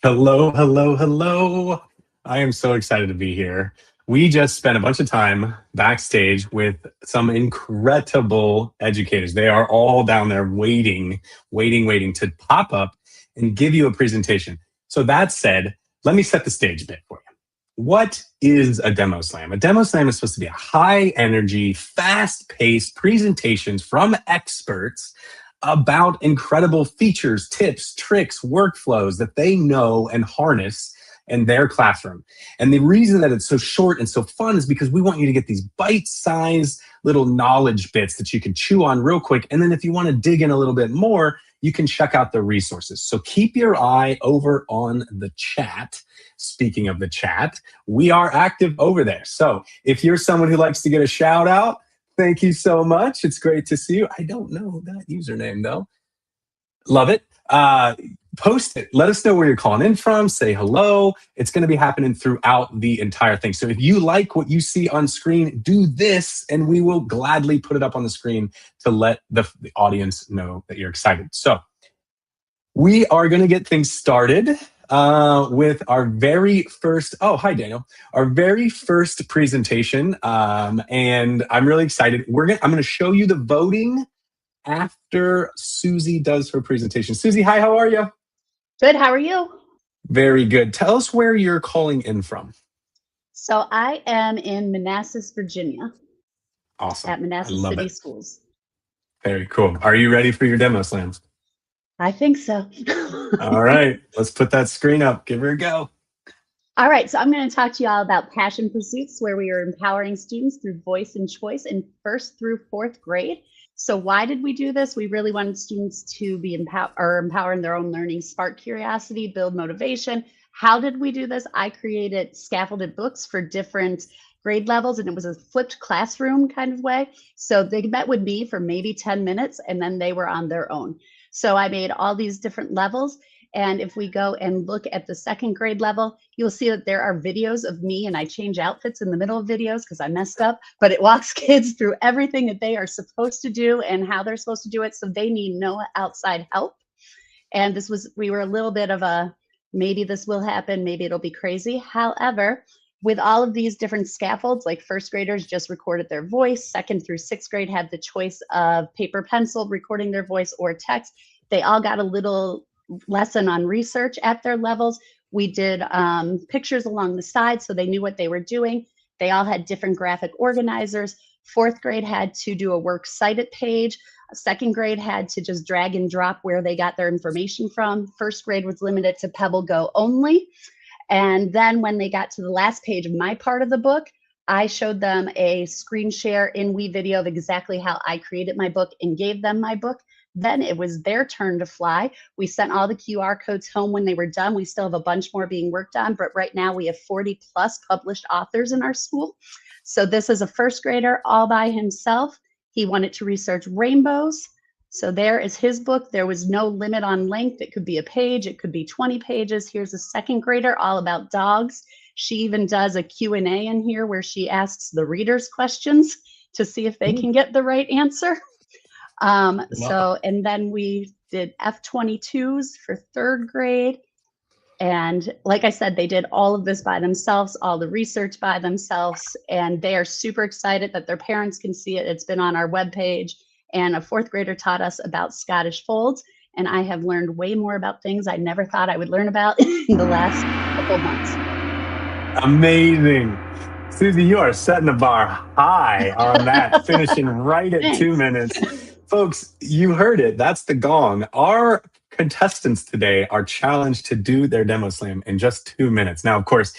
Hello, hello, hello. I am so excited to be here. We just spent a bunch of time backstage with some incredible educators. They are all down there waiting to pop up and give you a presentation. So that said, let me set the stage a bit for you. What is a demo slam? A demo slam is supposed to be a high energy, fast paced presentations from experts about incredible features, tips, tricks, workflows that they know and harness in their classroom. And the reason that it's so short and so fun is because we want you to get these bite-sized little knowledge bits that you can chew on real quick. And then if you want to dig in a little bit more, you can check out the resources. So keep your eye over on the chat. Speaking of the chat, we are active over there. So if you're someone who likes to get a shout out, thank you so much. It's great to see you. I don't know that username though. Love it. Post it. Let us know where you're calling in from. Say hello. It's going to be happening throughout the entire thing. So if you like what you see on screen, do this and we will gladly put it up on the screen to let the audience know that you're excited. So we are going to get things started with our very first, oh, hi, Daniel, our very first presentation. And I'm really excited. I'm going to show you the voting after Susie does her presentation. Susie, hi, how are you? Good, how are you? Very good. Tell us where you're calling in from. So I am in Manassas, Virginia. Awesome. At Manassas City Schools. Very cool. Are you ready for your demo slams? I think so. All right, let's put that screen up. Give her a go. All right, so I'm going to talk to you all about passion pursuits, where we are empowering students through voice and choice in 1st through 4th grade. So why did we do this? We really wanted students to be empower in their own learning, spark curiosity, build motivation. How did we do this? I created scaffolded books for different grade levels, and it was a flipped classroom kind of way. So they met with me for maybe 10 minutes, and then they were on their own. So I made all these different levels. And if we go and look at the 2nd grade level, you'll see that there are videos of me, and I change outfits in the middle of videos because I messed up, but it walks kids through everything that they are supposed to do and how they're supposed to do it. So they need no outside help. And we were a little bit of a, maybe this will happen, maybe it'll be crazy. However, with all of these different scaffolds, like 1st graders just recorded their voice, 2nd through 6th grade had the choice of paper, pencil, recording their voice, or text. They all got a little lesson on research at their levels. We did pictures along the side so they knew what they were doing. They all had different graphic organizers. 4th grade had to do a works cited page. 2nd grade had to just drag and drop where they got their information from. 1st grade was limited to Pebble Go only. And then when they got to the last page of my part of the book, I showed them a screen share in video of exactly how I created my book and gave them my book. Then it was their turn to fly. We sent all the QR codes home when they were done. We still have a bunch more being worked on, but right now we have 40 plus published authors in our school. So this is a 1st grader all by himself. He wanted to research rainbows. So there is his book. There was no limit on length. It could be a page, it could be 20 pages. Here's a 2nd grader all about dogs. She even does a Q&A in here where she asks the readers questions to see if they can get the right answer. And then we did F22s for 3rd grade. And like I said, they did all of this by themselves, all the research by themselves, and they are super excited that their parents can see it. It's been on our webpage, and a 4th grader taught us about Scottish folds. And I have learned way more about things I never thought I would learn about in the last couple months. Amazing. Susie, you are setting the bar high on that, finishing right at 2 minutes. Folks, you heard it. That's the gong. Our contestants today are challenged to do their demo slam in just 2 minutes. Now, of course,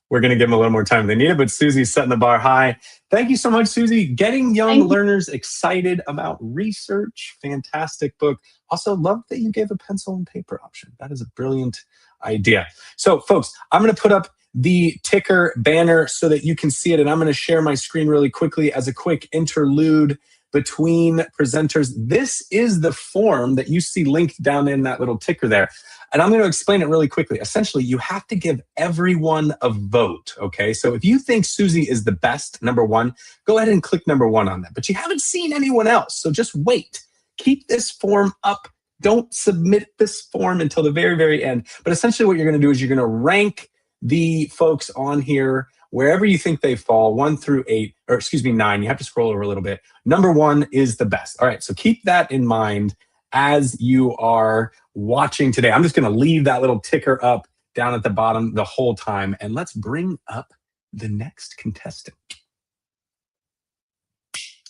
we're going to give them a little more time if they need it, but Susie's setting the bar high. Thank you so much, Susie. Getting young learners excited about research. Fantastic book. Also, love that you gave a pencil and paper option. That is a brilliant idea. So, folks, I'm going to put up the ticker banner so that you can see it, and I'm going to share my screen really quickly as a quick interlude between presenters. This is the form that you see linked down in that little ticker there. And I'm going to explain it really quickly. Essentially, you have to give everyone a vote, okay? So if you think Susie is the best, number 1, go ahead and click number 1 on that. But you haven't seen anyone else, so just wait. Keep this form up don't submit this form until the very, very end. But essentially what you're going to do is you're going to rank the folks on here wherever you think they fall, 1 through 8, or excuse me, 9. You have to scroll over a little bit. Number 1 is the best. All right, so keep that in mind as you are watching today. I'm just going to leave that little ticker up down at the bottom the whole time, and let's bring up the next contestant.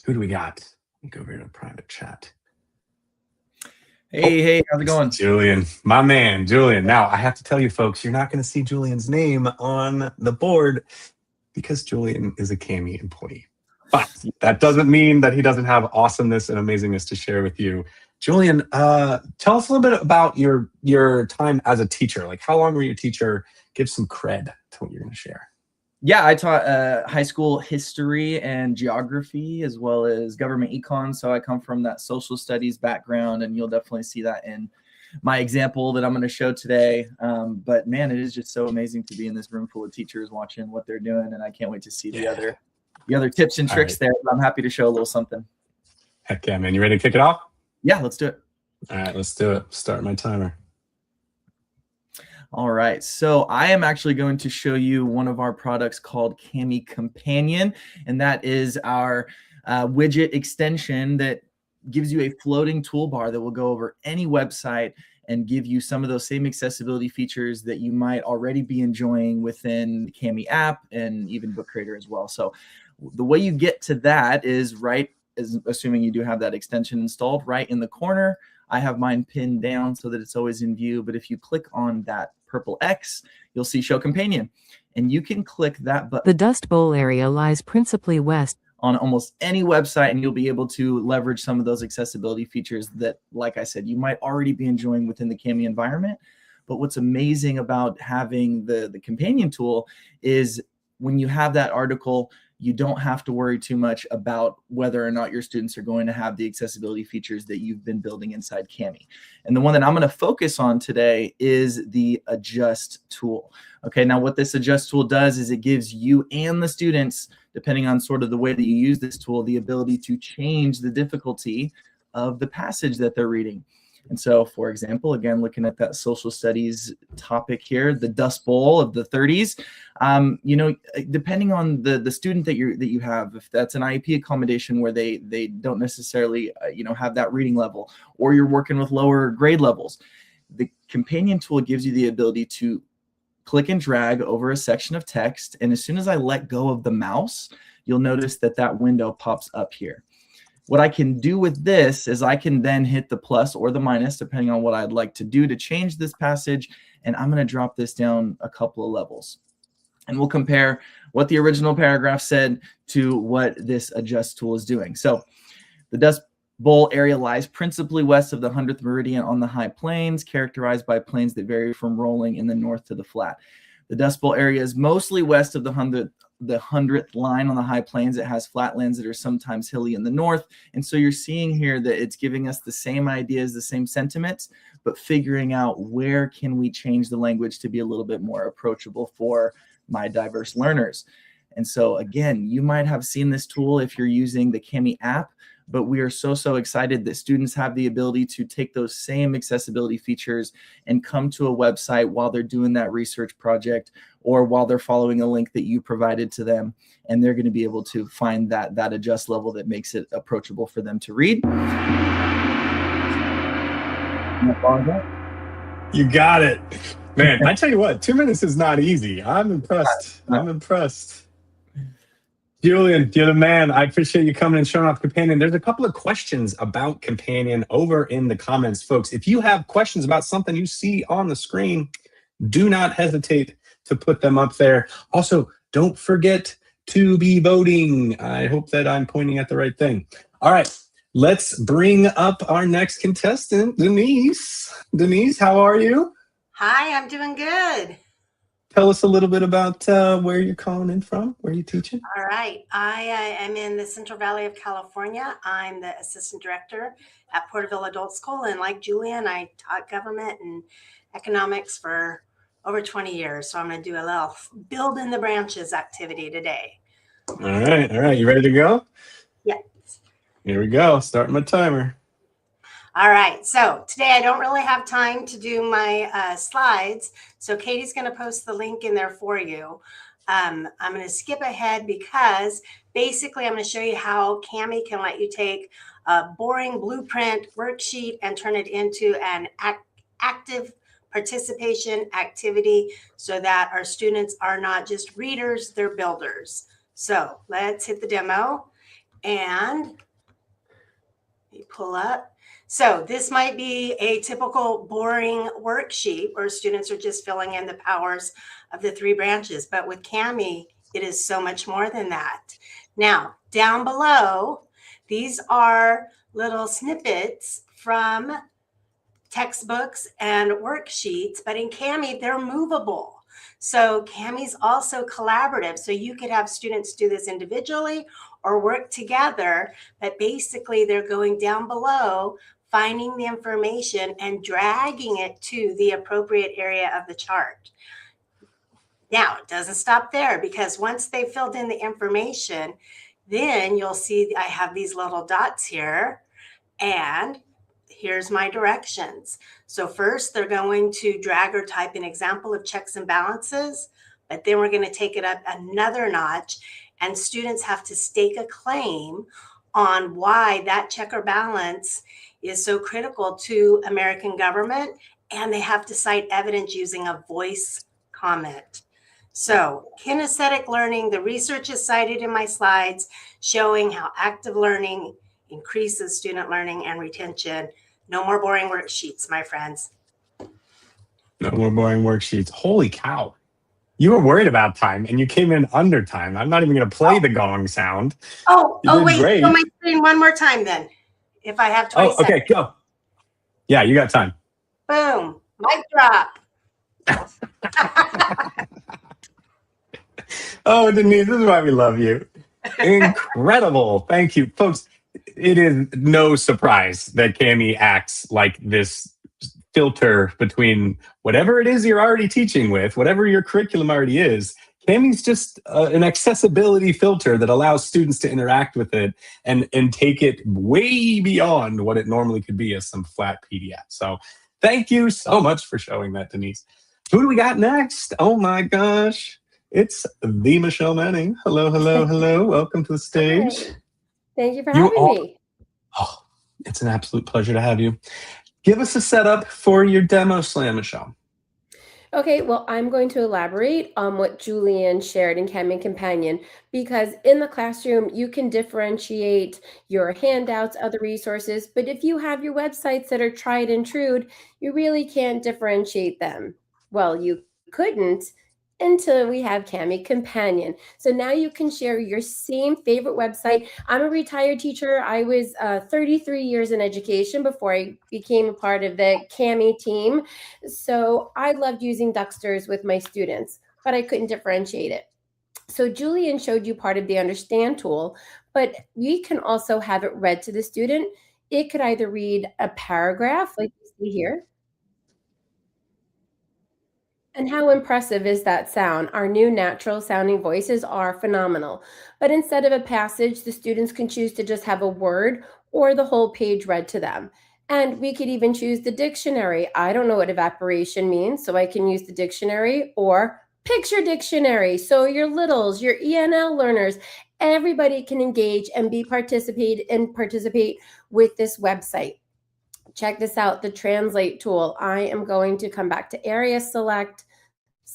Who do we got? Let me go over here to private chat. Hey, how's it going? Julian, my man, Julian. Now, I have to tell you folks, you're not going to see Julian's name on the board because Julian is a Kami employee. But that doesn't mean that he doesn't have awesomeness and amazingness to share with you. Julian, tell us a little bit about your time as a teacher. Like, how long were you a teacher? Give some cred to what you're going to share. Yeah, I taught high school history and geography as well as government econ. So I come from that social studies background, and you'll definitely see that in my example that I'm going to show today. But man, it is just so amazing to be in this room full of teachers watching what they're doing, and I can't wait to see the other tips and tricks there. I'm happy to show a little something. Heck yeah, man. You ready to kick it off? Yeah, let's do it. All right, let's do it. Start my timer. All right, so I am actually going to show you one of our products called Kami Companion, and that is our widget extension that gives you a floating toolbar that will go over any website and give you some of those same accessibility features that you might already be enjoying within the Kami app and even Book Creator as well. So the way you get to that is assuming you do have that extension installed, right in the corner. I have mine pinned down so that it's always in view. But if you click on that purple X, you'll see Show Companion. And you can click that button. The Dust Bowl area lies principally west on almost any website, and you'll be able to leverage some of those accessibility features that, like I said, you might already be enjoying within the Kami environment. But what's amazing about having the companion tool is when you have that article, you don't have to worry too much about whether or not your students are going to have the accessibility features that you've been building inside Kami. And the one that I'm going to focus on today is the Adjust tool. Okay, now what this Adjust tool does is it gives you and the students, depending on sort of the way that you use this tool, the ability to change the difficulty of the passage that they're reading. And so, for example, again, looking at that social studies topic here, the Dust Bowl of the 30s, depending on the student that you have, if that's an IEP accommodation where they don't necessarily, have that reading level, or you're working with lower grade levels, the companion tool gives you the ability to click and drag over a section of text. And as soon as I let go of the mouse, you'll notice that window pops up here. What I can do with this is I can then hit the plus or the minus, depending on what I'd like to do to change this passage. And I'm going to drop this down a couple of levels. And we'll compare what the original paragraph said to what this Adjust tool is doing. So the Dust Bowl area lies principally west of the 100th meridian on the high plains, characterized by plains that vary from rolling in the north to the flat. The Dust Bowl area is mostly west of the 100th line on the high plains. It has flatlands that are sometimes hilly in the north. And so you're seeing here that it's giving us the same ideas, the same sentiments, but figuring out where can we change the language to be a little bit more approachable for my diverse learners. And so again, you might have seen this tool if you're using the Kami app, but we are so excited that students have the ability to take those same accessibility features and come to a website while they're doing that research project or while they're following a link that you provided to them, and they're going to be able to find that Adjust level that makes it approachable for them to read. You got it. Man, I tell you what, 2 minutes is not easy. I'm impressed. Julian, you're the man. I appreciate you coming and showing off Companion. There's a couple of questions about Companion over in the comments, folks. If you have questions about something you see on the screen, do not hesitate to put them up there. Also, don't forget to be voting. I hope that I'm pointing at the right thing. All right, let's bring up our next contestant, Denise. Denise, how are you? Hi, I'm doing good. Tell us a little bit about where you're calling in from, where you're teaching. All right. I am in the Central Valley of California. I'm the assistant director at Porterville Adult School. And like Julian, I taught government and economics for over 20 years. So I'm going to do a little build in the branches activity today. All right. You ready to go? Yes. Here we go. Starting my timer. All right, so today I don't really have time to do my slides, so Katie's going to post the link in there for you. I'm going to skip ahead because basically I'm going to show you how Kami can let you take a boring blueprint worksheet and turn it into an active participation activity so that our students are not just readers, they're builders. So let's hit the demo and let me pull up. So this might be a typical boring worksheet where students are just filling in the powers of the 3 branches. But with Kami, it is so much more than that. Now, down below, these are little snippets from textbooks and worksheets, but in Kami, they're movable. So Kami's also collaborative. So you could have students do this individually or work together, but basically they're going down below, finding the information and dragging it to the appropriate area of the chart. Now, it doesn't stop there because once they filled in the information, then you'll see I have these little dots here, and here's my directions. So first they're going to drag or type an example of checks and balances, but then we're going to take it up another notch, and students have to stake a claim on why that check or balance is so critical to American government, and they have to cite evidence using a voice comment. So kinesthetic learning, the research is cited in my slides showing how active learning increases student learning and retention. No more boring worksheets, my friends. No more boring worksheets. Holy cow. You were worried about time and you came in under time. I'm not even going to play the gong sound. Wait, great. show my screen one more time then, if I have 20 seconds. Okay, go. Yeah, you got time. Boom, mic drop. Oh, Denise, this is why we love you. Incredible. Thank you. Folks, it is no surprise that Kami acts like this filter between whatever it is you're already teaching with, whatever your curriculum already is. Kami's just an accessibility filter that allows students to interact with it and take it way beyond what it normally could be as some flat PDF. So thank you so much for showing that, Denise. Who do we got next? Oh my gosh. It's the Michelle Manning. Hello, hello, hello. Welcome to the stage. Hi. Thank you for having me. Oh, it's an absolute pleasure to have you. Give us a setup for your demo slam, Michelle. Okay, well, I'm going to elaborate on what Julian shared in Kami Companion, because in the classroom, you can differentiate your handouts, other resources, but if you have your websites that are tried and true, you really can't differentiate them. Well, you couldn't until we have Kami Companion. So now you can share your same favorite website. I'm a retired teacher. I was 33 years in education before I became a part of the Kami team. So I loved using Ducksters with my students, but I couldn't differentiate it. So Julian showed you part of the understand tool, but we can also have it read to the student. It could either read a paragraph like you see here. And how impressive is that sound? Our new natural sounding voices are phenomenal. But instead of a passage, the students can choose to just have a word or the whole page read to them. And we could even choose the dictionary. I don't know what evaporation means, so I can use the dictionary or picture dictionary. So your littles, your ENL learners, everybody can engage and participate with this website. Check this out, the translate tool. I am going to come back to area select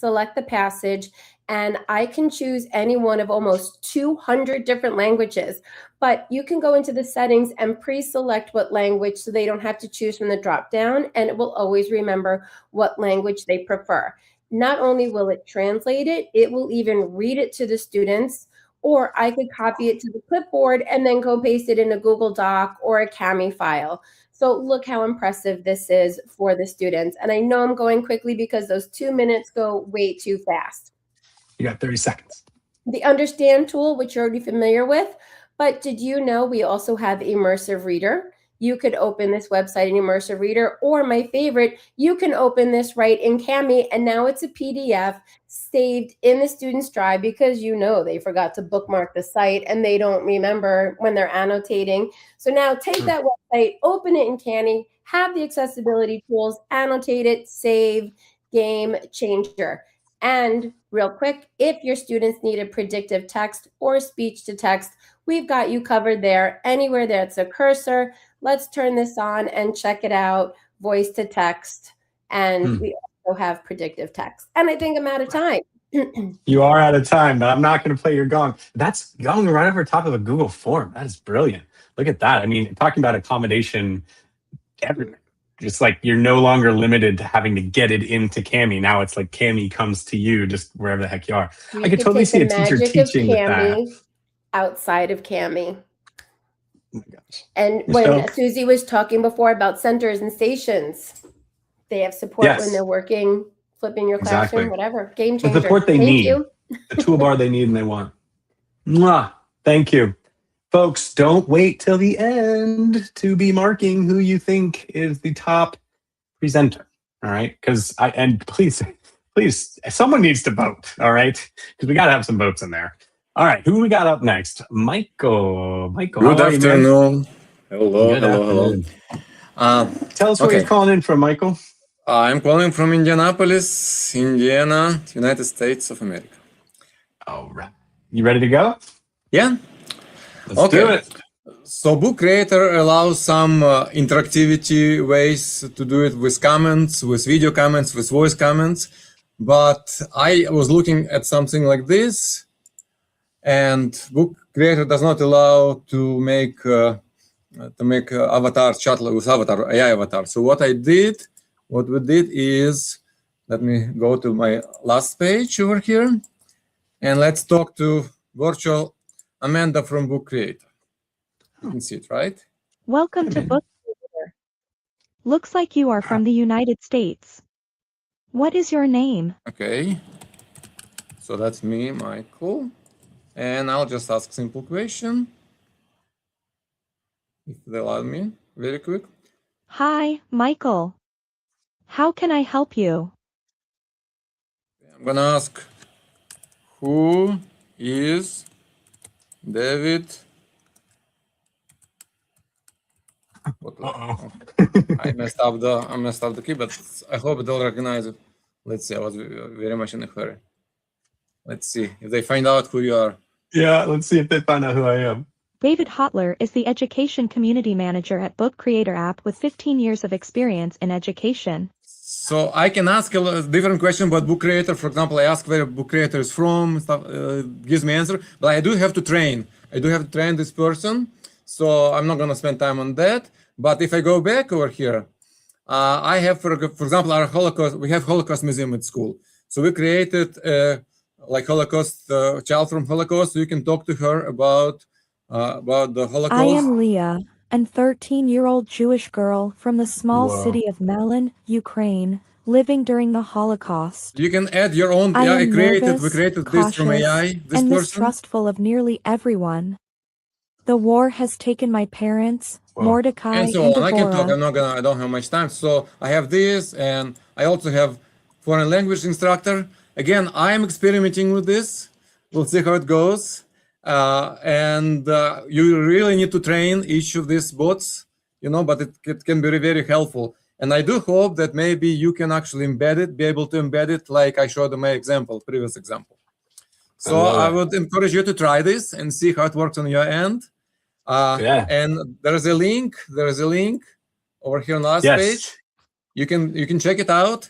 the passage, and I can choose any one of almost 200 different languages. But you can go into the settings and pre-select what language so they don't have to choose from the drop down, and it will always remember what language they prefer. Not only will it translate it, it will even read it to the students, or I could copy it to the clipboard and then go paste it in a Google Doc or a Kami file. So look how impressive this is for the students. And I know I'm going quickly because those 2 minutes go way too fast. You got 30 seconds. The understand tool, which you're already familiar with, but did you know we also have immersive reader? you could open this website in Immersive Reader, or my favorite, you can open this right in Kami, and now it's a PDF saved in the student's drive because they forgot to bookmark the site and they don't remember when they're annotating. So now take that website, open it in Kami, have the accessibility tools, annotate it, save, game changer. And real quick, if your students needed predictive text or speech to text, we've got you covered there. Anywhere that's a cursor, let's turn this on and check it out, voice to text. And we also have predictive text. And I think I'm out of time. You are out of time, but I'm not going to play your gong. That's going right over top of a Google form. That is brilliant. Look at that. I mean, talking about accommodation, just like you're no longer limited to having to get it into Kami. Now it's like Kami comes to you just wherever the heck you are. I could totally see a teacher teaching with that. Outside of Kami. Oh my gosh. And when Susie was talking before about centers and stations, they have support when they're working, flipping your classroom, whatever. Game changer. The support they need. The toolbar they need and they want. Mwah. Thank you. Folks, don't wait till the end to be marking who you think is the top presenter. All right? And please, someone needs to vote. All right? Because we got to have some votes in there. All right, who we got up next? Michael. Good afternoon. Hello. Tell us where you're calling in from, Michael. I'm calling from Indianapolis, Indiana, United States of America. All right. You ready to go? Yeah. Let's do it. So Book Creator allows some interactivity ways to do it with comments, with video comments, with voice comments. But I was looking at something like this. And Book Creator does not allow to make avatar chat with avatar, AI avatar. So what we did is, let me go to my last page over here, and let's talk to virtual Amanda from Book Creator. You can see it, right? Welcome to Book Creator. Looks like you are from the United States. What is your name? Okay. So that's me, Michael. And I'll just ask simple question, if they allow me, very quick. Hi, Michael. How can I help you? I'm gonna ask, who is David? I messed up the key, but I hope they'll recognize it. Let's see. I was very much in a hurry. Let's see if they find out who you are. Yeah, let's see if they find out who I am. David Hotler is the Education Community Manager at Book Creator app with 15 years of experience in education. So I can ask a different question about Book Creator. For example, I ask where Book Creator is from, stuff, gives me answer, but I do have to train. I do have to train this person. So I'm not gonna spend time on that. But if I go back over here, I have, for example, our Holocaust, we have Holocaust Museum at school. So we created like Holocaust, child from Holocaust, so you can talk to her about the Holocaust. I am Leah, a 13-year-old Jewish girl from the small city of Malin, Ukraine, living during the Holocaust. You can add your own. I am we created nervous, this from AI. This and person. mistrustful of nearly everyone. The war has taken my parents, Mordecai and so and on. I can Deborah. talk. I don't have much time. So I have this, and I also have foreign language instructor. Again, I am experimenting with this. We'll see how it goes. And you really need to train each of these bots, but it can be very, very helpful. And I do hope that maybe you can actually be able to embed it like I showed in my previous example. So I would encourage you to try this and see how it works on your end. And there's a link over here on the last page. You can check it out.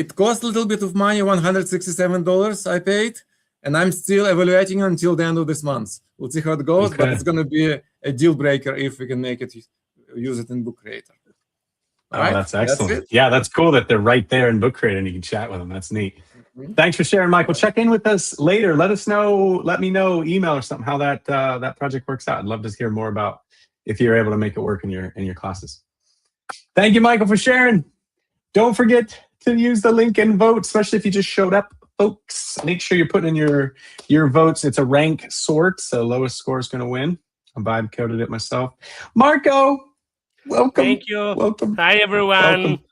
It costs a little bit of money, $167 I paid, and I'm still evaluating until the end of this month. We'll see how it goes, but it's going to be a deal breaker if we can use it in Book Creator. All right? That's excellent. That's cool that they're right there in Book Creator and you can chat with them. That's neat. Thanks for sharing, Michael. Check in with us later. Let me know, email or something, how that project works out. I'd love to hear more about if you're able to make it work in your classes. Thank you, Michael, for sharing. Don't forget to use the link and vote, especially if you just showed up, folks. Make sure you're putting in your votes. It's a rank sort, so lowest score is going to win. I vibe coded it myself. Marco, Welcome. Thank you. Welcome. Hi, everyone. Welcome.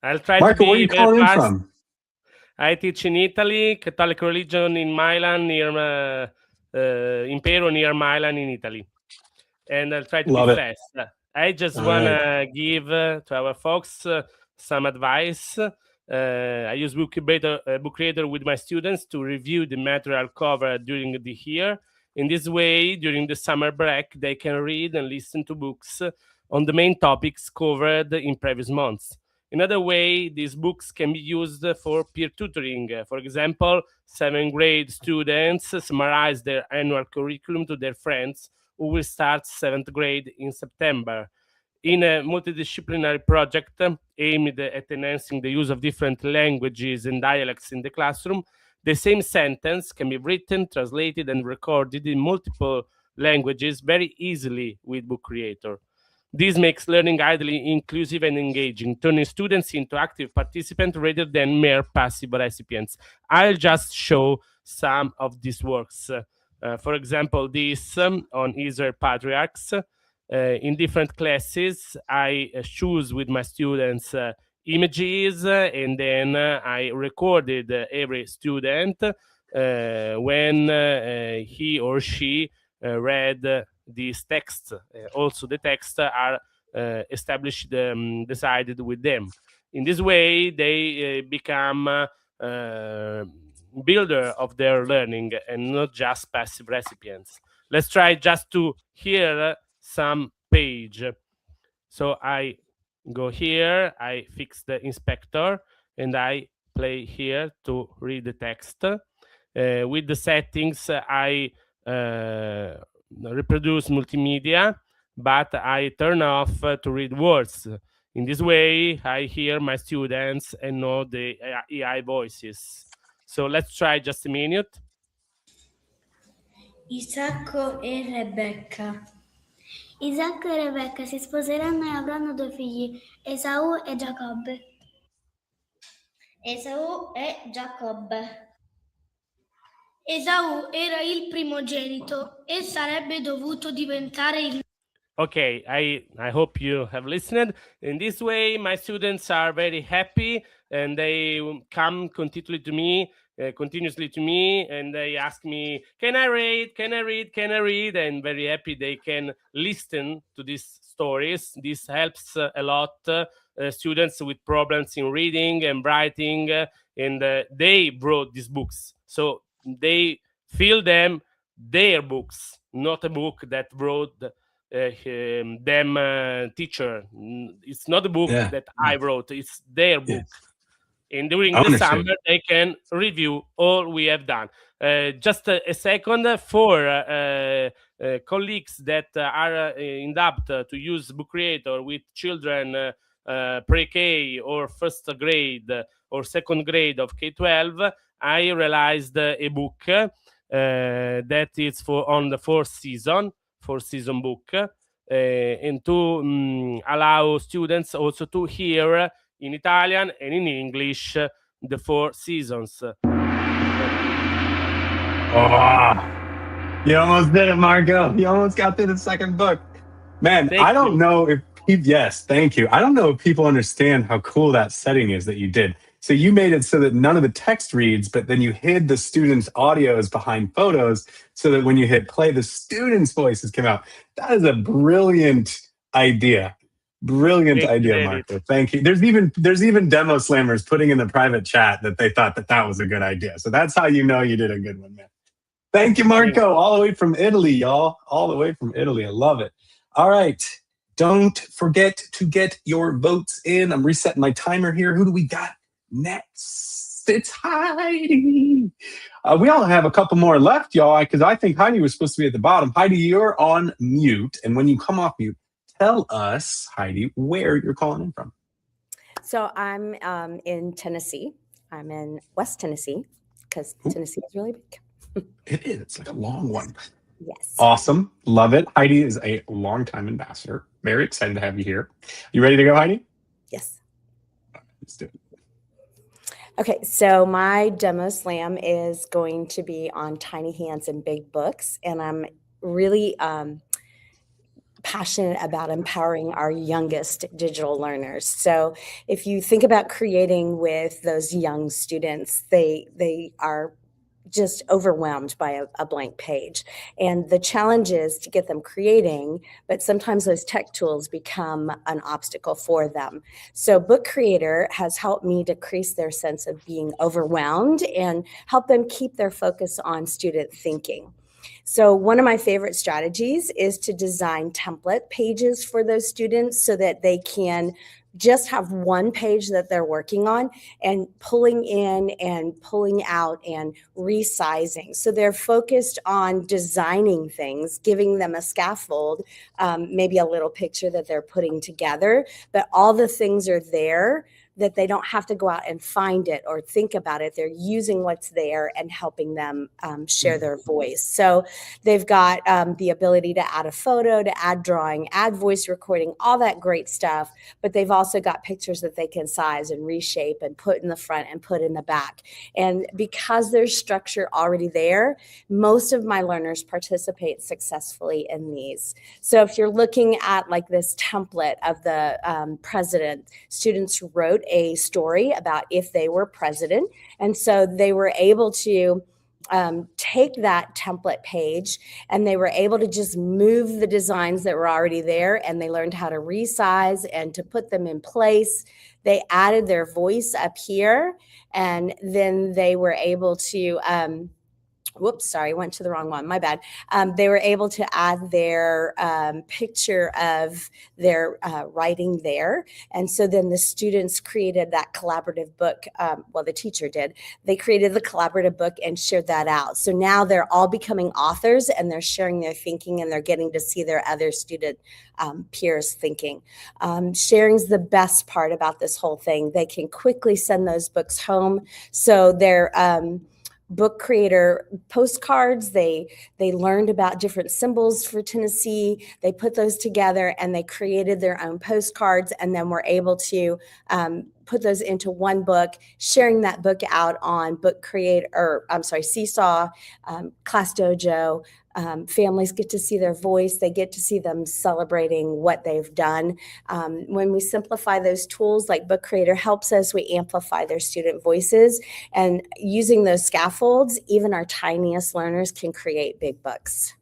I'll try Marco, to where are be you very calling in fast. from? I teach in Italy, Catholic religion in Milan, near Impero, near Milan in Italy. And I'll try to Love be it. fast. I just All want right. to give to our folks some advice. I use Book Creator with my students to review the material covered during the year. In this way, during the summer break, they can read and listen to books on the main topics covered in previous months. Another way, these books can be used for peer tutoring. For example, 7th grade students summarize their annual curriculum to their friends who will start 7th grade in September. In a multidisciplinary project aimed at enhancing the use of different languages and dialects in the classroom, the same sentence can be written, translated, and recorded in multiple languages very easily with Book Creator. This makes learning highly inclusive and engaging, turning students into active participants rather than mere passive recipients. I'll just show some of these works. For example, this on Israel Patriarchs. In different classes, I choose with my students images, and then I recorded every student when he or she read these texts. Also, the texts are established, decided with them. In this way, they become builder of their learning and not just passive recipients. Let's try just to hear some page. So I go here, I fix the inspector, and I play here to read the text. With the settings, I reproduce multimedia, but I turn off to read words. In this way, I hear my students and know the AI voices. So let's try just a minute. Isacco e Rebecca. Isacco e Rebecca si sposeranno e avranno 2 figli, Esaù e Giacobbe. Esaù e Giacobbe. Esaù era il primogenito e sarebbe dovuto diventare il... Okay, I hope you have listened. In this way, my students are very happy, and they come continuously to me, and they ask me, "Can I read? Can I read? Can I read?" And very happy they can listen to these stories. This helps a lot students with problems in reading and writing, and they brought these books, so they feel them their books, not a book that brought them teacher. It's not a book that I wrote, it's their book. And during the summer they can review all we have done. Just a second for colleagues that are in doubt to use Book Creator with children pre-K or first grade or second grade of K-12. I realized a book that is for on the fourth season book, and to allow students also to hear in Italian and in English the 4 seasons. Oh, you almost did it, Marco. You almost got through the second book. Man, I don't know if yes, thank you. I don't know if people understand how cool that setting is that you did. So you made it so that none of the text reads, but then you hid the students' audios behind photos so that when you hit play, the students' voices come out. That is a brilliant idea. Brilliant idea, Marco. Thank you. There's even demo slammers putting in the private chat that they thought that was a good idea. So that's how you know you did a good one, man. Thank you, Marco. All the way from Italy, y'all. All the way from Italy. I love it. All right. Don't forget to get your votes in. I'm resetting my timer here. Who do we got next? It's Heidi. We all have a couple more left, y'all, because I think Heidi was supposed to be at the bottom. Heidi, you're on mute. And when you come off mute, tell us, Heidi, where you're calling in from. So I'm in Tennessee. I'm in West Tennessee because Tennessee is really big. It is. It's like a long one. Yes. Awesome. Love it. Heidi is a longtime ambassador. Very excited to have you here. You ready to go, Heidi? Yes. Let's do it. Okay, so my demo slam is going to be on tiny hands and big books, and I'm really passionate about empowering our youngest digital learners. So if you think about creating with those young students, they are just overwhelmed by a blank page. And the challenge is to get them creating, but sometimes those tech tools become an obstacle for them. So Book Creator has helped me decrease their sense of being overwhelmed and help them keep their focus on student thinking. So one of my favorite strategies is to design template pages for those students so that they can just have one page that they're working on and pulling in and pulling out and resizing. So they're focused on designing things, giving them a scaffold, maybe a little picture that they're putting together, but all the things are there that they don't have to go out and find it or think about it. They're using what's there and helping them share their voice. So they've got the ability to add a photo, to add drawing, add voice recording, all that great stuff. But they've also got pictures that they can size and reshape and put in the front and put in the back. And because there's structure already there, most of my learners participate successfully in these. So if you're looking at like this template of the president, students wrote a story about if they were president. And so they were able to take that template page and they were able to just move the designs that were already there, and they learned how to resize and to put them in place. They added their voice up here, and then they were able to whoops, sorry, went to the wrong one. My bad. They were able to add their picture of their writing there. And so then the students created that collaborative book. Well, the teacher did. They created the collaborative book and shared that out. So now they're all becoming authors and they're sharing their thinking and they're getting to see their other student peers thinking. Sharing's the best part about this whole thing. They can quickly send those books home. So they're Book Creator postcards. They learned about different symbols for Tennessee. They put those together and they created their own postcards, and then were able to put those into one book, sharing that book out on Seesaw, Class Dojo. Families get to see their voice. They get to see them celebrating what they've done. When we simplify those tools, like Book Creator helps us, we amplify their student voices. And using those scaffolds, even our tiniest learners can create big books.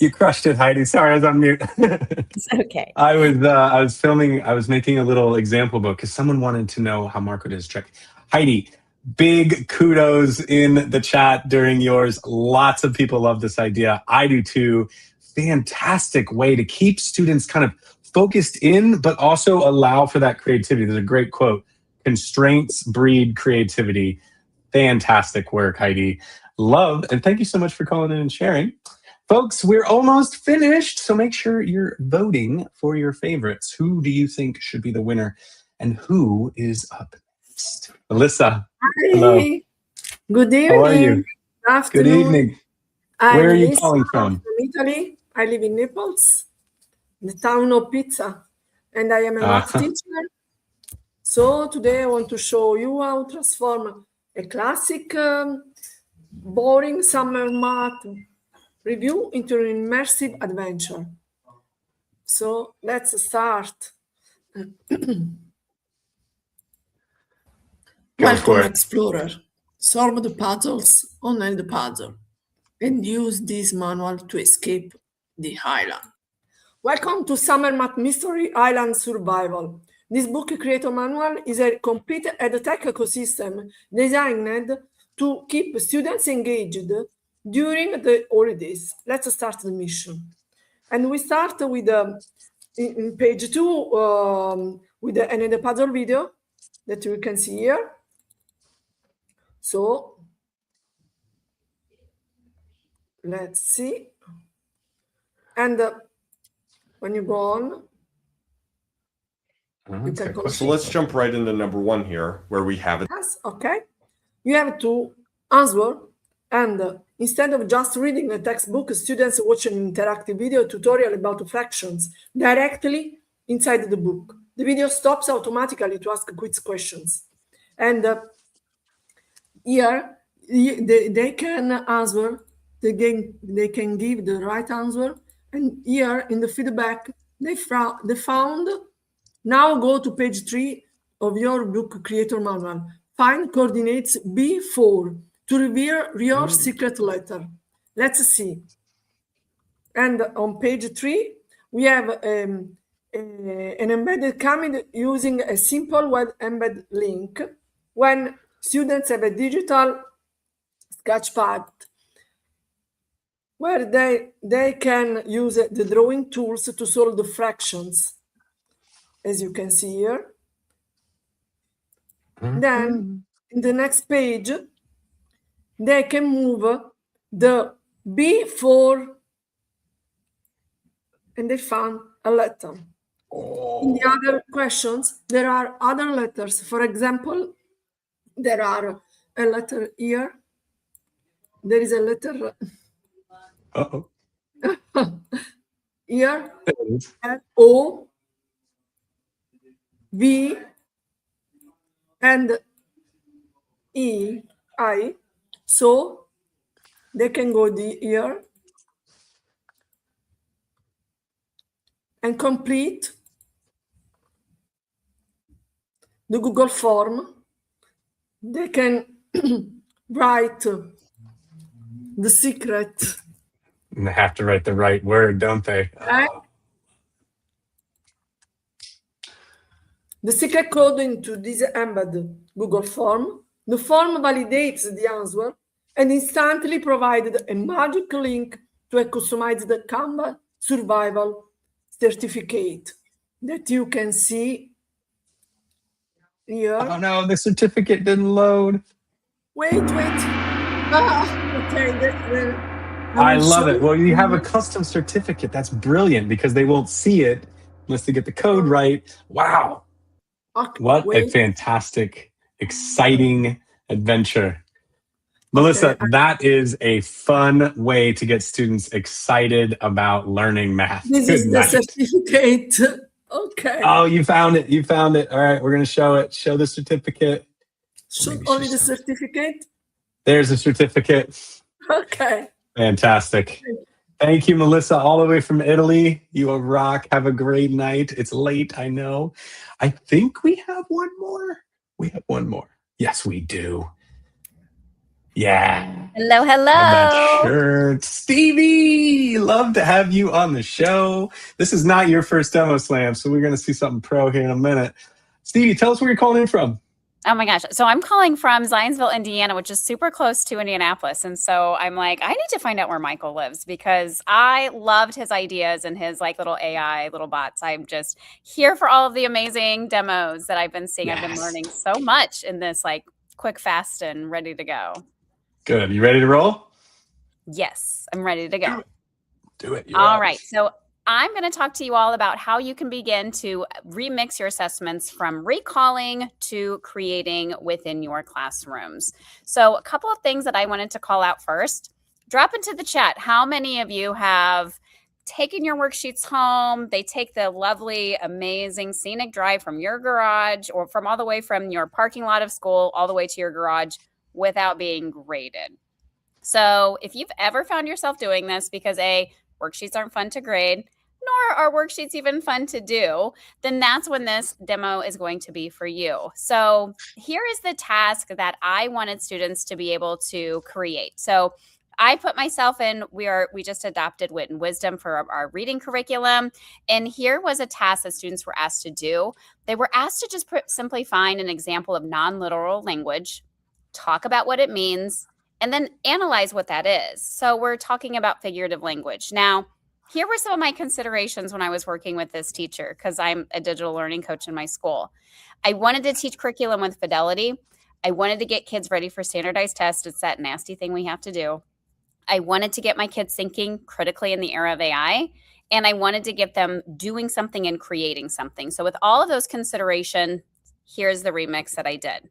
You crushed it, Heidi. Sorry, I was on mute. It's okay. I was filming. I was making a little example book because someone wanted to know how Marco does trick. Heidi, big kudos in the chat during yours. Lots of people love this idea. I do too. Fantastic way to keep students kind of focused in, but also allow for that creativity. There's a great quote: "Constraints breed creativity." Fantastic work, Heidi. Love, and thank you so much for calling in and sharing. Folks, we're almost finished, so make sure you're voting for your favorites. Who do you think should be the winner, and who is up next? Alyssa, hello. Hi. Good evening. How are you? Good afternoon. Good evening. Where are you calling from? Italy. I live in Naples, the town of Pizza, and I am a math teacher. So today I want to show you how to transform a classic, boring summer math review into an immersive adventure. So let's start. Welcome, explorer. Solve the puzzles on the puzzle and use this manual to escape the island. Welcome to Summer Math Mystery Island Survival. This book creator manual is a complete edtech ecosystem designed to keep students engaged during the holidays. Let's start the mission. And we start with in page 2 with the puzzle video that you can see here. So let's see. And when you go on, you can so let's jump right into number 1 here, where we have it. Yes, okay. You have to answer, and instead of just reading a textbook, students watch an interactive video tutorial about fractions directly inside the book. The video stops automatically to ask quiz questions. And Here, they can answer, they can give the right answer. And here in the feedback, they found, now go to page 3 of your book creator manual. Find coordinates B4 to reveal your secret letter. Let's see. And on page 3, we have an embedded comment using a simple web embed link. When students have a digital sketchpad where they can use the drawing tools to solve the fractions, as you can see here. Then in the next page, they can move the B4 and they found a letter. In the other questions, there are other letters. For example, there are a letter here. There is a letter here, O, V, and E, I. So they can go here and complete the Google form. They can write the secret. And they have to write the right word, don't they? Right? The secret code into this embedded Google form. The form validates the answer and instantly provided a magic link to a customized Canva survival certificate that you can see here. Oh no, the certificate didn't load. Wait. Okay. I love it. Well, you have a custom certificate. That's brilliant because they won't see it unless they get the code right. Wow. Okay, what a fantastic, exciting adventure. Melissa, that is a fun way to get students excited about learning math. This Good is the night. certificate. Okay. Oh, you found it. You found it. All right, we're going to show it. Show the certificate. Only the certificate? There's a certificate. Okay. Fantastic. Thank you, Melissa, all the way from Italy. You are rock. Have a great night. It's late, I know. I think we have one more. We have one more. Yes, we do. Yeah. Hello, hello. That shirt. Stevie, love to have you on the show. This is not your first demo slam, so we're going to see something pro here in a minute. Stevie, tell us where you're calling in from. Oh my gosh. So I'm calling from Zionsville, Indiana, which is super close to Indianapolis. And so I'm like, I need to find out where Michael lives because I loved his ideas and his like little AI, little bots. I'm just here for all of the amazing demos that I've been seeing. Yes. I've been learning so much in this like quick, fast, and ready to go. Good. You ready to roll? Yes, I'm ready to go. Do it. All right. So I'm going to talk to you all about how you can begin to remix your assessments from recalling to creating within your classrooms. So a couple of things that I wanted to call out first. Drop into the chat. How many of you have taken your worksheets home? They take the lovely, amazing scenic drive from your garage or from all the way from your parking lot of school all the way to your garage without being graded. So if you've ever found yourself doing this because worksheets aren't fun to grade, nor are worksheets even fun to do, then that's when this demo is going to be for you. So here is the task that I wanted students to be able to create. So I put myself in, we just adopted Wit and Wisdom for our reading curriculum. And here was a task that students were asked to do. They were asked to just simply find an example of non-literal language, talk about what it means, and then analyze what that is. So we're talking about figurative language. Now, here were some of my considerations when I was working with this teacher, because I'm a digital learning coach in my school. I wanted to teach curriculum with fidelity. I wanted to get kids ready for standardized tests. It's that nasty thing we have to do. I wanted to get my kids thinking critically in the era of AI, and I wanted to get them doing something and creating something. So with all of those considerations, here's the remix that I did.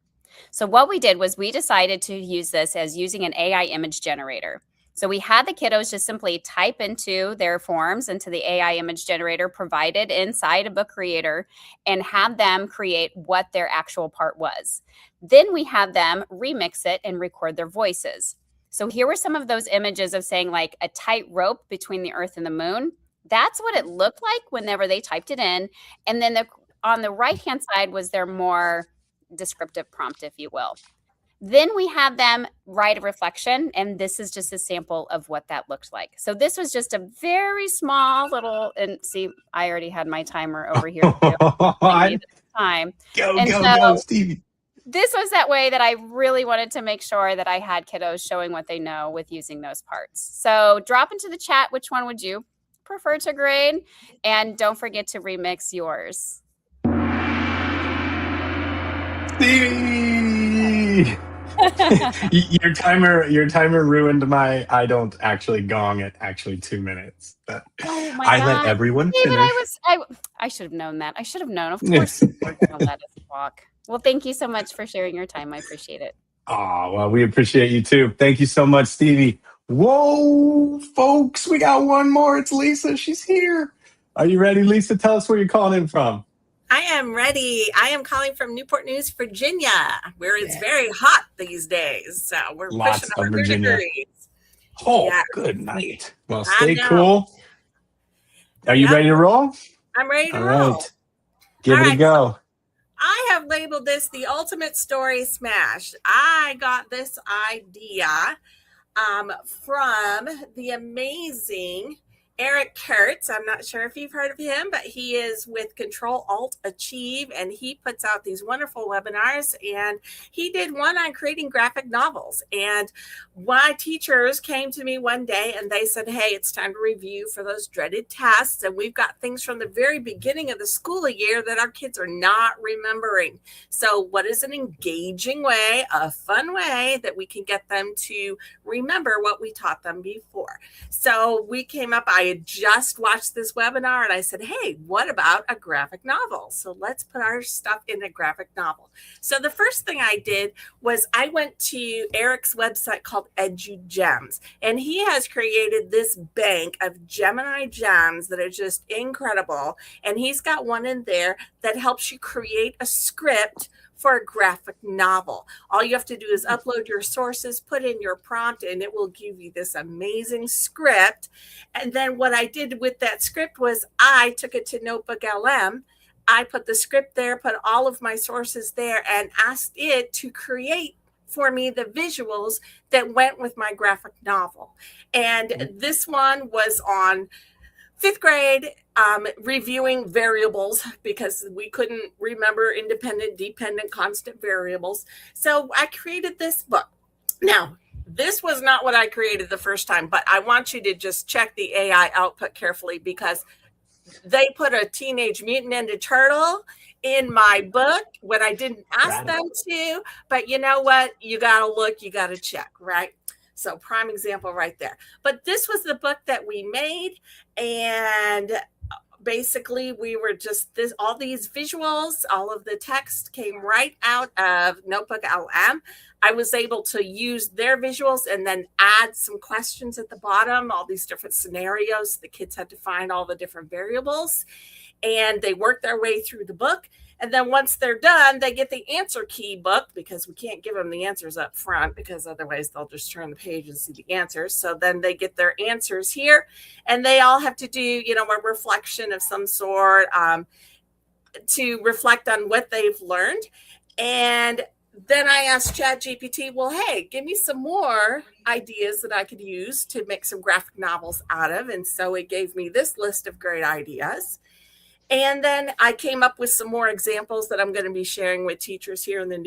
So what we did was we decided to use this as using an AI image generator. So we had the kiddos just simply type into their forms into the AI image generator provided inside a book creator and have them create what their actual part was. Then we had them remix it and record their voices. So here were some of those images of saying like a tight rope between the earth and the moon. That's what it looked like whenever they typed it in. And then on the right-hand side was their more descriptive prompt, if you will. Then we have them write a reflection, and this is just a sample of what that looked like. So this was just a very small little, and see, I already had my timer over here. Time. Go, Stevie. This was that way that I really wanted to make sure that I had kiddos showing what they know with using those parts. So drop into the chat, which one would you prefer to grade? And don't forget to remix yours. Stevie! your timer ruined my I don't actually gong at actually 2 minutes. But oh my I God. let everyone David, finish. I should have known that. I should have known. Of course you weren't gonna let us walk. Well, thank you so much for sharing your time. I appreciate it. Oh, well, we appreciate you too. Thank you so much, Stevie. Whoa, folks, we got one more. It's Lisa. She's here. Are you ready, Lisa? Tell us where you're calling in from. I am ready. I am calling from Newport News, Virginia, where it's very hot these days. So we're Lots pushing of 100 Virginia. degrees. Oh, Yeah. good night. Well, I stay know. cool. Are you ready to roll? I'm ready to All roll. right. Give All it a right, go. I have labeled this the ultimate story smash. I got this idea from the amazing Eric Kurtz. I'm not sure if you've heard of him, but he is with Control Alt Achieve, and he puts out these wonderful webinars. And he did one on creating graphic novels. And my teachers came to me one day and they said, hey, it's time to review for those dreaded tests. And we've got things from the very beginning of the school year that our kids are not remembering. So what is an engaging way, a fun way that we can get them to remember what we taught them before? So we came up, I had just watched this webinar and I said, hey, what about a graphic novel? So let's put our stuff in a graphic novel. So the first thing I did was I went to Eric's website called EduGems, and he has created this bank of Gemini gems that are just incredible. And he's got one in there that helps you create a script for a graphic novel. All you have to do is upload your sources, put in your prompt, and it will give you this amazing script. And then what I did with that script was I took it to Notebook LM. I put the script there, put all of my sources there, and asked it to create for me the visuals that went with my graphic novel. And this one was on 5th grade, reviewing variables because we couldn't remember independent, dependent, constant variables. So I created this book. Now, this was not what I created the first time, but I want you to just check the AI output carefully because they put a Teenage Mutant Ninja Turtle in my book when I didn't ask them to. But you know what? You got to look, you got to check, right? So prime example right there. But this was the book that we made. And basically we were just all these visuals, all of the text came right out of Notebook LM. I was able to use their visuals and then add some questions at the bottom, all these different scenarios. The kids had to find all the different variables and they worked their way through the book. And then once they're done, they get the answer key book because we can't give them the answers up front because otherwise they'll just turn the page and see the answers. So then they get their answers here and they all have to do, a reflection of some sort to reflect on what they've learned. And then I asked ChatGPT, well, hey, give me some more ideas that I could use to make some graphic novels out of. And so it gave me this list of great ideas. And then I came up with some more examples that I'm going to be sharing with teachers here in the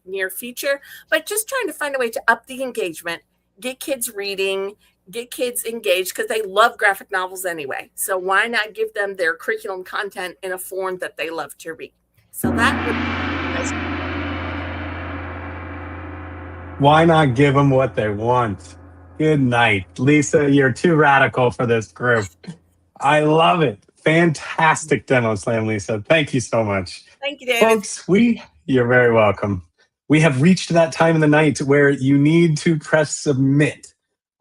near future, but just trying to find a way to up the engagement, get kids reading, get kids engaged because they love graphic novels anyway. So why not give them their curriculum content in a form that they love to read? So that would Why not give them what they want? Good night. Lisa, you're too radical for this group. I love it. Fantastic demo slam, Lisa. Thank you so much. Thank you, David. Folks, you're very welcome. We have reached that time of the night where you need to press submit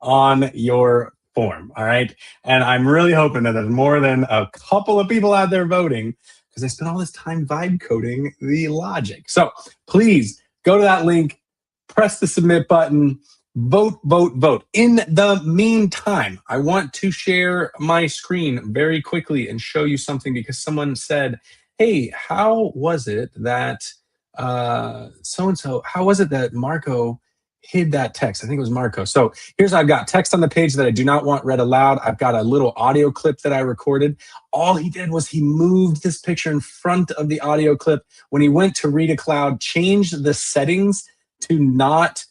on your form. All right. And I'm really hoping that there's more than a couple of people out there voting, because I spent all this time vibe coding the logic. So please go to that link, press the submit button, vote, vote, vote. In the meantime, I want to share my screen very quickly and show you something, because someone said, hey, how was it that so-and-so, how was it that Marco hid that text? I think it was Marco. So here's, I've got text on the page that I do not want read aloud. I've got a little audio clip that I recorded. All he did was he moved this picture in front of the audio clip. When he went to read aloud, changed the settings to not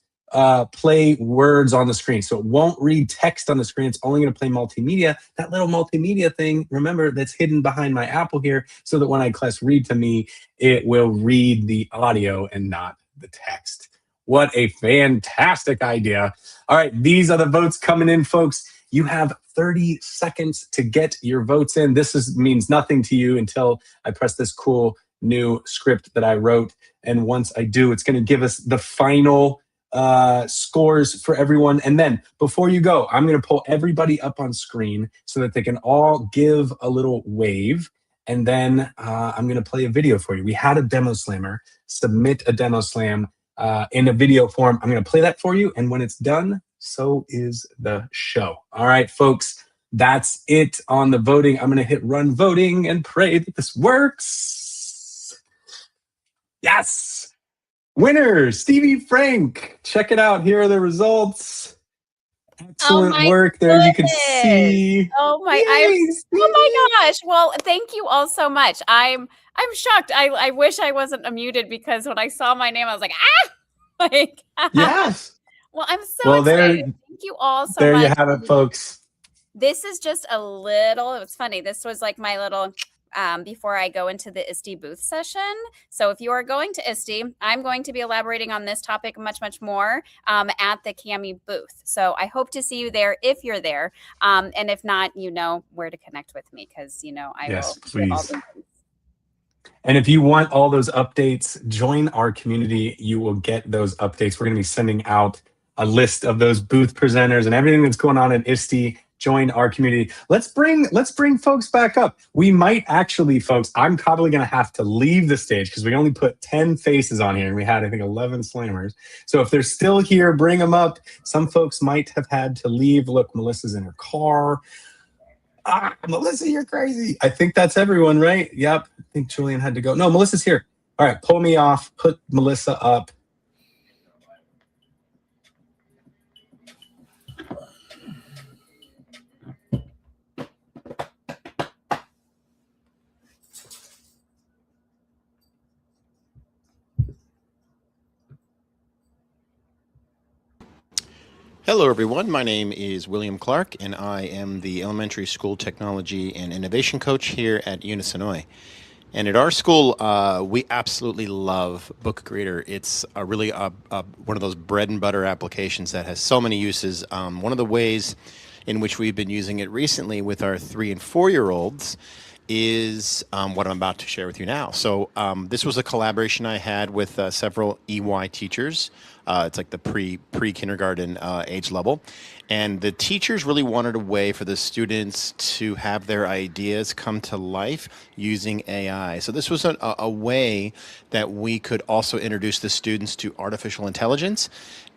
play words on the screen. So it won't read text on the screen. It's only going to play multimedia. That little multimedia thing, remember, that's hidden behind my Apple here, so that when I press read to me, it will read the audio and not the text. What a fantastic idea. All right, these are the votes coming in, folks. You have 30 seconds to get your votes in. This means nothing to you until I press this cool new script that I wrote. And once I do, it's going to give us the final scores for everyone. And then before you go, I'm going to pull everybody up on screen so that they can all give a little wave. And then I'm going to play a video for you. We had a demo slammer submit a demo slam in a video form. I'm going to play that for you. And when it's done, so is the show. All right, folks, that's it on the voting. I'm going to hit run voting and pray that this works. Yes. Winner, Stevie Frank. Check it out. Here are the results. Excellent work there. You can see. Oh my gosh. Well, thank you all so much. I'm shocked. I wish I wasn't unmuted, because when I saw my name, I was like, like, yes. Well, I'm so excited. Thank you all so much. There you have it, folks. This is just a little, it was funny. This was like my little before I go into the ISTE booth session. So if you are going to ISTE, I'm going to be elaborating on this topic much more at the CAMI booth. So I hope to see you there if you're there. And if not, you know where to connect with me, because, you know, I will give all the things. And if you want all those updates, join our community. You will get those updates. We're going to be sending out a list of those booth presenters and everything that's going on at ISTE. Join our community. Let's bring folks back up. We might actually, folks, I'm probably going to have to leave the stage because we only put 10 faces on here and we had, I think, 11 slammers. So if they're still here, bring them up. Some folks might have had to leave. Look, Melissa's in her car. Melissa, you're crazy. I think that's everyone, right? Yep. I think Julian had to go. No, Melissa's here. All right, pull me off. Put Melissa up. Hello, everyone. My name is William Clark, and I am the Elementary School Technology and Innovation Coach here at Unisonoi. And at our school, we absolutely love Book Creator. It's really one of those bread and butter applications that has so many uses. One of the ways in which we've been using it recently with our 3- and 4-year-olds is what I'm about to share with you now. So this was a collaboration I had with several EY teachers. It's like the pre-kindergarten age level. And the teachers really wanted a way for the students to have their ideas come to life using AI. So this was a way that we could also introduce the students to artificial intelligence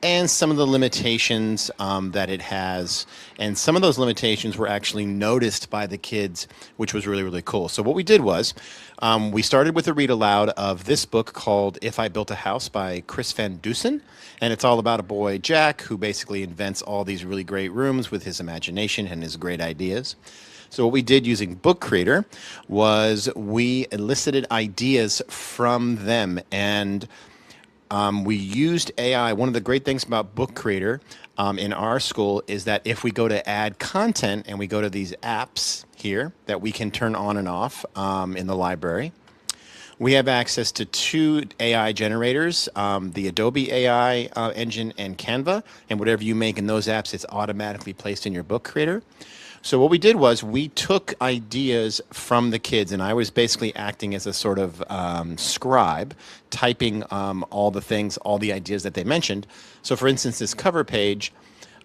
and some of the limitations that it has. And some of those limitations were actually noticed by the kids, which was really, really cool. So what we did was we started with a read aloud of this book called If I Built a House by Chris Van Dusen. And it's all about a boy, Jack, who basically invents all these really great rooms with his imagination and his great ideas. So what we did using Book Creator was we elicited ideas from them, and we used AI. One of the great things about Book Creator in our school is that if we go to add content and we go to these apps here that we can turn on and off in the library, we have access to 2 AI generators, the Adobe AI engine and Canva, and whatever you make in those apps, it's automatically placed in your Book Creator. So what we did was we took ideas from the kids, and I was basically acting as a sort of scribe, typing all the things, all the ideas that they mentioned. So for instance, this cover page,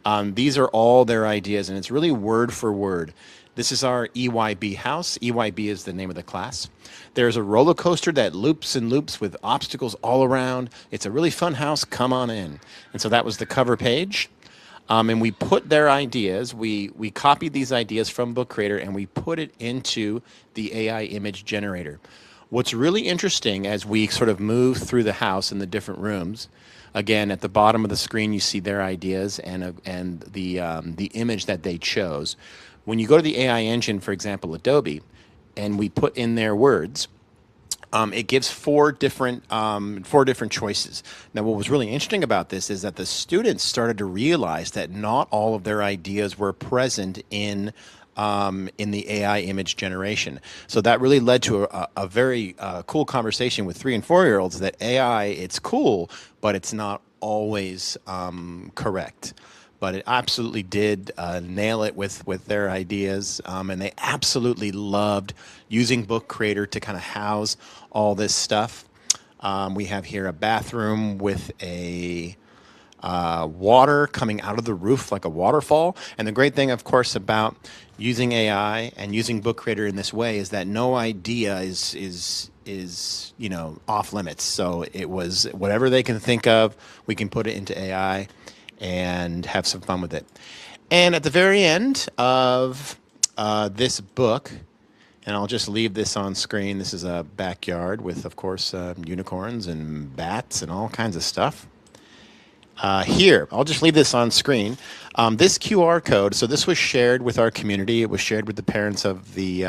These are all their ideas, and it's really word for word. This is our EYB house. EYB is the name of the class. There's a roller coaster that loops and loops with obstacles all around. It's a really fun house. Come on in. And so that was the cover page. And we put their ideas, we copied these ideas from Book Creator and we put it into the AI image generator. What's really interesting as we sort of move through the house in the different rooms, again, at the bottom of the screen, you see their ideas and the image that they chose. When you go to the AI engine, for example, Adobe, and we put in their words, it gives four different choices. Now, what was really interesting about this is that the students started to realize that not all of their ideas were present in the AI image generation. So that really led to a very cool conversation with 3- and 4-year-olds that AI, it's cool, but it's not always correct. But it absolutely did nail it with their ideas, and they absolutely loved using Book Creator to kind of house all this stuff. We have here a bathroom with a water coming out of the roof like a waterfall. And the great thing, of course, about using AI and using Book Creator in this way is that no idea is off limits. So it was whatever they can think of, we can put it into AI and have some fun with it. And at the very end of this book, and I'll just leave this on screen. This is a backyard with, of course, unicorns and bats and all kinds of stuff. Here, I'll just leave this on screen. This QR code, so this was shared with our community. It was shared with the parents of the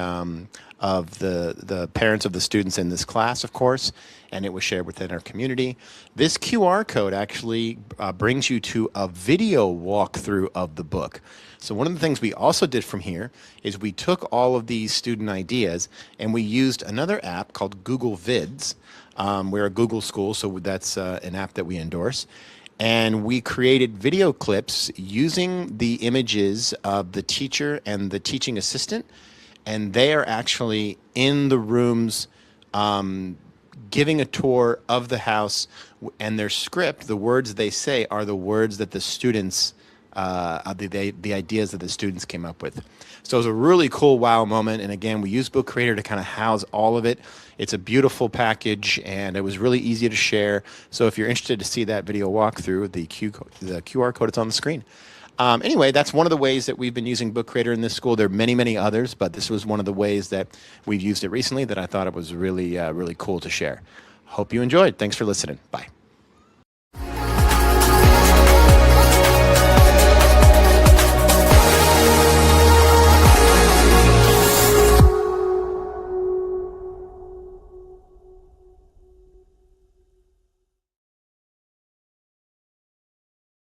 parents of the students in this class, of course, and it was shared within our community. This QR code actually brings you to a video walkthrough of the book. So one of the things we also did from here is we took all of these student ideas and we used another app called Google Vids. We're a Google school, so that's an app that we endorse. And we created video clips using the images of the teacher and the teaching assistant. And they are actually in the rooms giving a tour of the house, and their script, the words they say, are the words that the students, the ideas that the students came up with. So it was a really cool wow moment. And again, we used Book Creator to kind of house all of it. It's a beautiful package, and it was really easy to share. So if you're interested to see that video walkthrough, the QR code is on the screen. Anyway, that's one of the ways that we've been using Book Creator in this school. There are many, many others, but this was one of the ways that we've used it recently that I thought it was really, really cool to share. Hope you enjoyed. Thanks for listening. Bye.